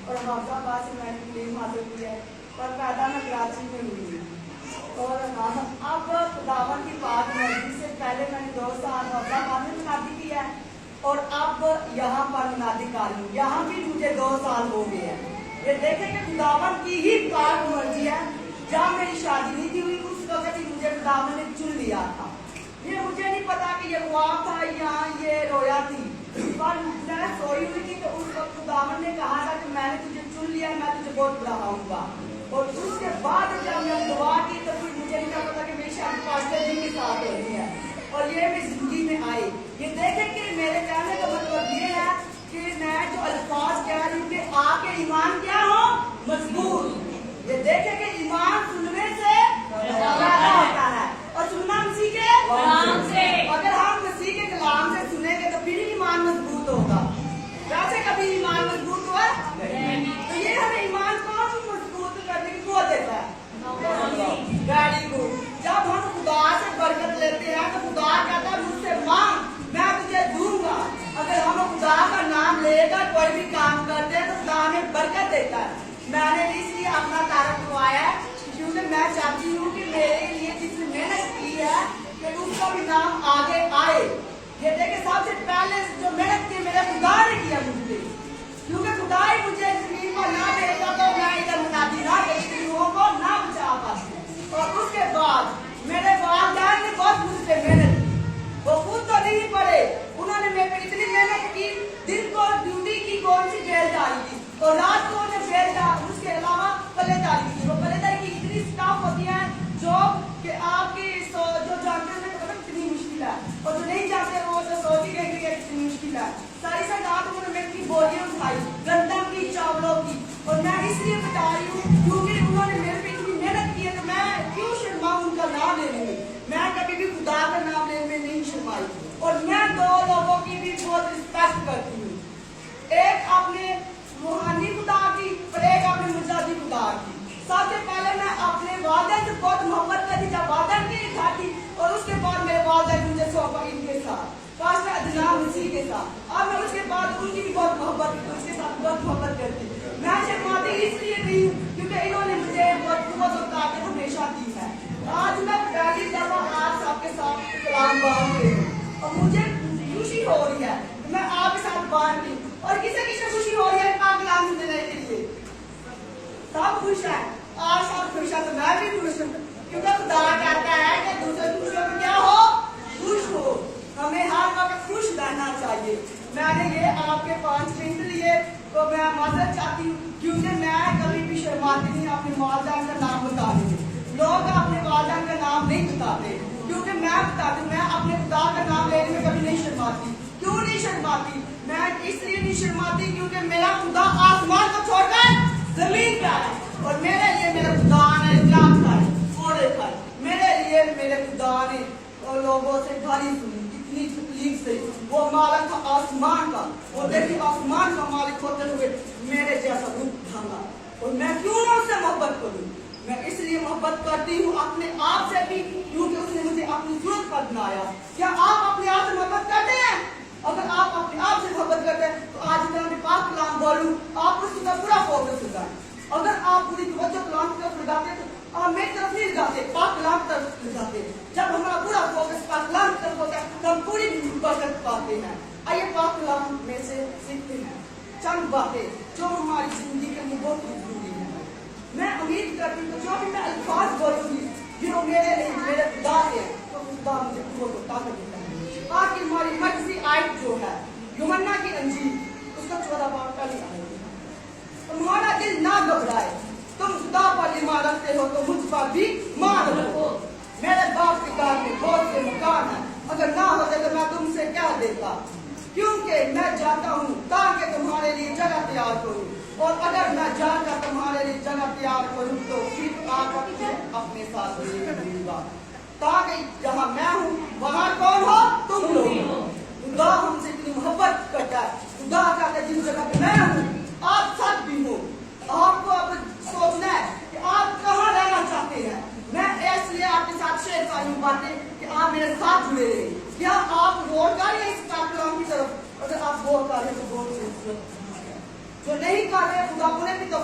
اور حافظ آباد سے میں نے تعلیم حاصل کی ہے اور پیدا میں کراچی میں ہوئی اور اب خداوند کی پاک مرضی سے پہلے میں نے 2 سال حافظ آباد میں منادی کی ہے اور اب یہاں پر منادی کر رہی ہوں. یہاں بھی مجھے 2 سال ہو گئے ہیں. یہ دیکھیں کہ خداوند کی ہی پاک مرضی ہے. جب میری شادی نہیں تھی ہوئی اس وقت ہی مجھے خداوند نے چن لیا تھا. یہ مجھے نہیں پتا کہ یہ خواب تھا یا یہ رویا تھی. پر میں سوئی ہوئی تھی تو اس وقت خداوند نے کہا تھا کہ میں نے تجھے چن لیا, میں تجھے بہت بڑھاؤں گا. اور اس کے بعد جب میں دعا کی تو پھر مجھے نہیں پتا کہ میری شادی پاسٹر جی کے ساتھ ہوتی ہے اور یہ میری زندگی میں آئی. یہ دیکھیں کہ میرے کہنے کا مطلب یہ ہے کہ میں جو الفاظ کہہ رہی ہوں کہ آپ کے ایمان کیا ہو مضبوط. یہ دیکھیں کہ ایمان سننے سے پیدا ہوتا ہے اور سننا مسیح کے کلام سے. اگر ہم مسیح کے کلام سے سنیں گے تو پھر ایمان مضبوط ہوگا. ویسے کبھی ایمان مضبوط ہوا تو یہ ہمیں ایمان کو مضبوط کرنے کی قوت دیتا ہے. گاڑی کو جب ہم خدا سے برکت لیتے ہیں تو خدا کہتا ہے مجھ سے مانگ میں تجھے دوں گا. اگر ہم خدا کا نام لے کر کوئی بھی کام کرتے ہیں تو خدا ہمیں برکت دیتا ہے. میں نے اس لیے اپنا تعارف کروایا ہے کیونکہ میں چاہتی ہوں کہ میرے لیے جس نے محنت کی ہے کہ اس کا بھی نام آگے آئے. یہ دیکھیں سب سے پہلے جو محنت کی میرے خدا نے کیا مجھ پہ, کیونکہ خدا ہی مجھے زمین پر نہ بھیجتا تو میں ادھر منادی نہ بھیجتی, لوگوں کو نہ بچا پاتی. اور اس کے بعد میرے والدین نے بہت مجھ سے محنت کی. وہ خود تو نہیں پڑے, انہوں نے میرے پہ اتنی محنت کی. دن کو ڈیوٹی کی کون سی بیل ڈالی تھی اور رات کو انہیں بیل ڈالی, اس کے علاوہ پلے ڈالی تھی. وہ پلے ڈالی کی اتنی اسٹاف ہوتی ہے جو کہ آپ کی جو جانتے ہیں کتنی مشکل ہے اور جو نہیں جانتے وہ تو سوچ ہی رہیں گے کتنی مشکل ہے. ساری سے رات انہوں نے میری بوریاں اٹھائی گندم کی چاولوں کی. اور میں اس لیے بتا رہی ہوں کیونکہ انہوں نے میرے پہ اتنی محنت کی ہے تو میں کیوں شرماؤں ان کا نام لینے میں. میں کبھی بھی خدا کا نام لینے میں نہیں شرمائی. اور میں 2 لوگوں کی بھی بہت رسپیکٹ کرتی ہوں, ایک اپنے روحانی خدا کی اور ایک اپنے مجازی خدا کی. سب سے پہلے میں اپنے والدین سے بہت محبت کرتی جب والدین کی کھاتی اور اس کے بعد میرے والدین مجھے سونپا ان کے ساتھ پاسٹر عدنان مسیح کے ساتھ. اور میں اس کے بعد ان کی بھی بہت محبت کی, اس کے ساتھ بہت محبت کرتی. میں شرماتی اس لیے نہیں ہوں کیونکہ انہوں نے مجھے بہت قوت اور طاقت ہمیشہ دی ہے. آج میں پہلی دفعہ آپ سب کے ساتھ کلام باندھ رہی ہوں اور مجھے خوشی ہو رہی ہے کہ میں آپ کے ساتھ باندھ رہی ہوں. اور کسی کسی خوشی ہو رہی ہے پاک کلام سننے کے لیے. سب خوش ہیں, آج سب خوش ہیں تو میں بھی خوش ہوں کیونکہ خدا کہتا ہے کہ دوسرے خوشیوں میں کیا ہو خوش ہو. ہمیں ہر وقت خوش رہنا چاہیے. میں نے یہ آپ کے 5 منٹ لیے تو میں معذرت چاہتی ہوں کیونکہ میں کبھی بھی شرماتی نہیں اپنے والدین کا نام بتانے میں. لوگ اپنے والدین کا نام نہیں بتاتے کیونکہ میں بتاتی ہوں. میں اپنے خدا کا نام لینے میں کبھی نہیں شرماتی. کیوں نہیں شرماتی؟ میں اس لیے نہیں شرماتی کیونکہ میرا خدا آسمان کو چھوڑ کر زمین پہ آیا اور میرے لیے میرے خدا نے اخلاق کھائے کوڑے کھائے. میرے لیے میرے خدا نے لوگوں سے گالی سنی اتنی تکلیف سے. وہ مالک تھا آسمان کا اور دیکھیے آسمان کا مالک ہوتے ہوئے میرے جیسا روپ ڈھانگا. اور میں کیوں نہ اس سے محبت کروں؟ میں اس لیے محبت کرتی ہوں اپنے آپ سے بھی کیونکہ اس نے مجھے اپنی ضرورت پر بنایا. کیا آپ اپنے آپ سے محبت کرتے ہیں؟ اگر آپ اپنے آپ سے محبت کرتے ہیں تو آج میں پاک کلام بولوں آپ اس کا پورا فوکس ہوتا ہے. اگر آپ پوری توجہ کلام کی طرف لگاتے تو آپ میری طرف نہیں لگاتے, پاک کلام کی طرف لگاتے. جب ہمارا پورا فوکس پاک کلام کی طرف ہوتا ہے تو ہم پوری برکت پاتے ہیں. آئیے پاک کلام میں سے سیکھتے ہیں چند باتیں جو ہماری زندگی کے لیے بہت ضروری ہے. میں امید کرتی ہوں جو بھی میں الفاظ بولوں گی جو میرے لیے میرے خدا ہے تو خدا مجھے قوت و طاقت دیتا ہے. آج کی ہماری مرضی آیت جو ہے یوحنا کی انجیل اس کا 14 باب پہلی آیت ہے. تمہارا دل نہ گھبرائے, تم خدا پر ایمان رکھتے ہو تو مجھ پر بھی مان رکھو. میرے باپ کے گھر میں بہت سے مکان ہیں, اگر نہ ہوتے تو میں تم سے کیا دیتا, کیونکہ میں جاتا ہوں تاکہ تمہارے لیے جگہ تیار کروں. اور اگر میں جا کر تمہارے لیے جگہ تیار کروں تو پھر آ کر تمہیں اپنے ساتھ لے لوں گا تاکہ جہاں میں ہوں وہاں کون ہو تم لوگ. خدا ہم سے اتنی محبت کرتا ہے. خدا کہتا ہے جس جگہ پہ میں ہوں آپ سب بھی ہو. آپ کو اب سوچنا ہے کہ آپ کہاں رہنا چاہتے ہیں. میں اس لیے آپ کے ساتھ شیئر کر رہی ہوں باتیں کہ آپ میرے ساتھ جڑے رہے. کیا آپ غور کر رہے ہیں اس کلام کی طرف؟ اگر آپ غور کر رہے ہیں تو غور سے جو نہیں کر رہے خدا